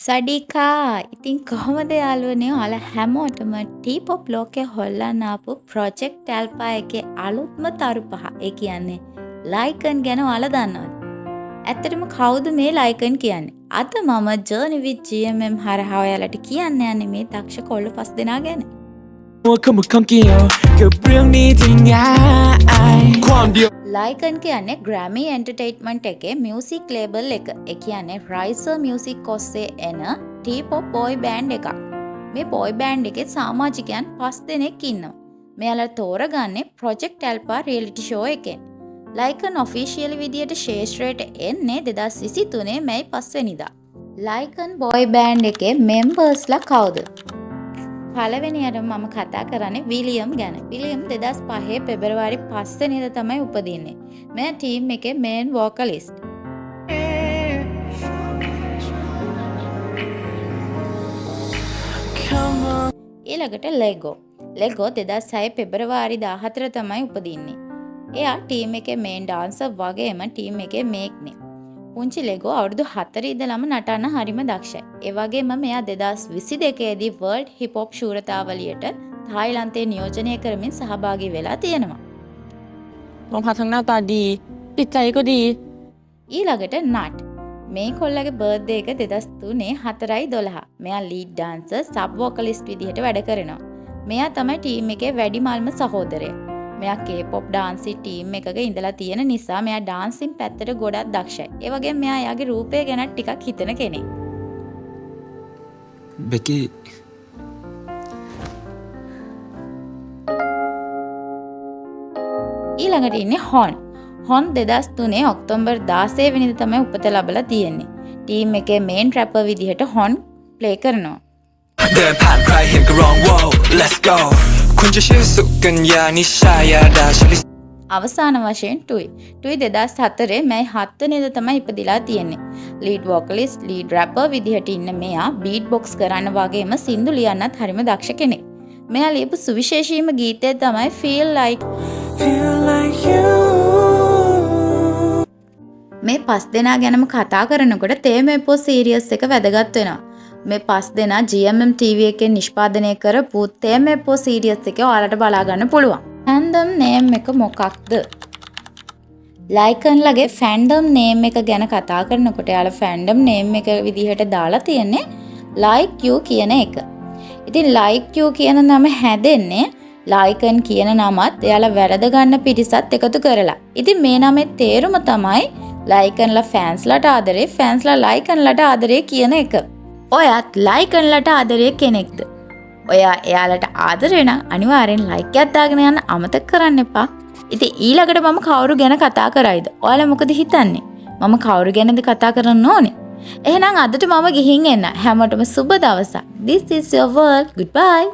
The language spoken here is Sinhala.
සඩිකා ඉතින් කොහොමද යාළුවනේ ඔයාලා හැමෝටම ටීපොප් ලෝකේ හොල්ලන්න ආපු ප්‍රොජෙක්ට් ඇල්ෆා එකේ අලුත්ම තරු පහ. ඒ කියන්නේ ලයිකන් ගැන ඔයාලා දන්නවද? ඇත්තටම කවුද මේ ලයිකන් කියන්නේ? අද මම ජර්නි විත් GMM හරහා ඔයාලට කියන්න යන්නේ මේ දක්ෂ කොල්ල පස් දෙනා ගැන. ว่าเขามาข้องเกี่ยวกับเรื่องนี้ที่ง่ายความเดียว ලයිකන් කියන්නේ ග්‍රැමි එන්ටර්ටේන්මන්ට් එකේ මියුසික් ලේබල් එක. ඒ කියන්නේ රයිසර් මියුසික් ඔස්සේ එන ටීපොප් බොයි බෑන්ඩ් එකක්. මේ බොයි බෑන්ඩ් එකේ සමාජිකයන් 5 දෙනෙක් ඉන්නවා. මෙයාලා තෝරගන්නේ ප්‍රොජෙක්ට් ඇල්ෆා රියැලිටි ෂෝ එකෙන්. ලයිකන් ඔෆිෂියල් විදියට ශේෂ්ත්‍රයට එන්නේ 2023 මැයි 5 වෙනිදා. ලයිකන් බොයි බෑන්ඩ් එකේ මෙම්බර්ස්ලා කවුද? පළවෙනියට මම කතා කරන්නේ විලියම් ගැන. විලියම් 2005 පෙබරවාරි 5 වෙනිදා තමයි උපදින්නේ. මෙයා ටීම් එකේ මේන් වෝකලිස්ට්. ඊළඟට ලෙගෝ. ලෙගෝ 2006 පෙබරවාරි 14 තමයි උපදින්නේ. එයා ටීම් එකේ මේන් ඩාන්සර් වගේම ටීම් එකේ මේක්නේ. පුංචි ලෙගෝ අවුරුදු 4 ඉඳලම නටන්න හරිම දක්ෂයි. ඒ වගේම මෙයා 2022 දී වර්ල්ඩ් හිප් හොප් ශූරතාවලියට තායිලන්තයේ නියෝජනය කරමින් සහභාගී වෙලා තියෙනවා. น้องพัดทั้งหน้าตาดีจิตใจก็ดี ඊළඟට නට්. මේ කොල්ලගේ බර්ත්ඩේ එක 2003 4/12. මෙයා ලීඩ් ඩාන්සර් සබ් වෝකලිස්ට් විදිහට වැඩ කරනවා. මෙයා තමයි ටීම් එකේ වැඩිමල්ම සහෝදරයා. මෙයා K-pop ඩාන්සින් ටීම් එකක ඉඳලා තියෙන නිසා මෙයා ඩාන්සින් පැත්තට ගොඩක් දක්ෂයි. ඒ වගේම මෙයා යාගේ රූපය ගැන ටිකක් හිතන කෙනෙක්. เบกกี้ ඊළඟට ඉන්නේ හොන්. හොන් 2003 ඔක්තෝබර් 16 වෙනිදා තමයි උපත ලැබලා තියෙන්නේ. ටීම් එකේ මේන් රැපර් විදිහට හොන් ප්ලේ කරනවා. เดินผ่านใครเห็นก็ร้อง wow let's go คุณจะชื่อสุกัญญานิชายาดาชลิ අවසාන වශයෙන් ටුයි. ටුයි 2004 මැයි 7 වෙනිදා තමයි ඉපදිලා තියෙන්නේ. ලීඩ් වෝකලිස්ට්, ලීඩ් රැපර් විදිහට ඉන්න මෙයා බීට් බොක්ස් කරන්න වගේම සින්දු ලියන්නත් හරිම දක්ෂ කෙනෙක්. මෙයා ලියපු සුවිශේෂීම ගීතය තමයි Feel Like. මේ 5 දෙනා ගැනම කතා කරනකොට තේමෙපෝ සීරියස් එක වැදගත් වෙනවා. මේ 5 දෙනා GMM TV එකෙන් නිෂ්පාදනය කරපු තේමෙපෝ සීරියස් එක ඔයාලට බලා ගන්න පුළුවන්. ෆැන්ඩම් නේම් එක මොකක්ද? ලයිකන්ලගේ ෆැන්ඩම් නේම් එක ගැන කතා කරනකොට යාලා ෆැන්ඩම් නේම් එක විදිහට දාලා තියෙන්නේ like you කියන එක. ඉතින් like you කියන නම හැදෙන්නේ ලයිකන් කියන නමත් එයාලා වැරද ගන්න පිරිසත් එකතු කරලා. ඉතින් මේ නමේ තේරුම තමයි ලයිකන්ලා ෆෑන්ස්ලාට ආදරේ, ෆෑන්ස්ලා ලයිකන්ලාට ආදරේ කියන එක. ඔයත් ලයිකන්ලාට ආදරේ කෙනෙක්ද? ඔයා එයාලට ආදරේ නම් අනිවාර්යෙන් ලයික් එකක් දාගෙන යන්න අමතක කරන්න එපා. ඉතින් ඊළඟට මම කවුරු ගැන කතා කරයිද? ඔයාලා මොකද හිතන්නේ? මම කවුරු ගැනද කතා කරන්න ඕනේ? එහෙනම් අදට මම ගිහින් එන්න. හැමෝටම සුබ දවසක්. This is your world. Goodbye.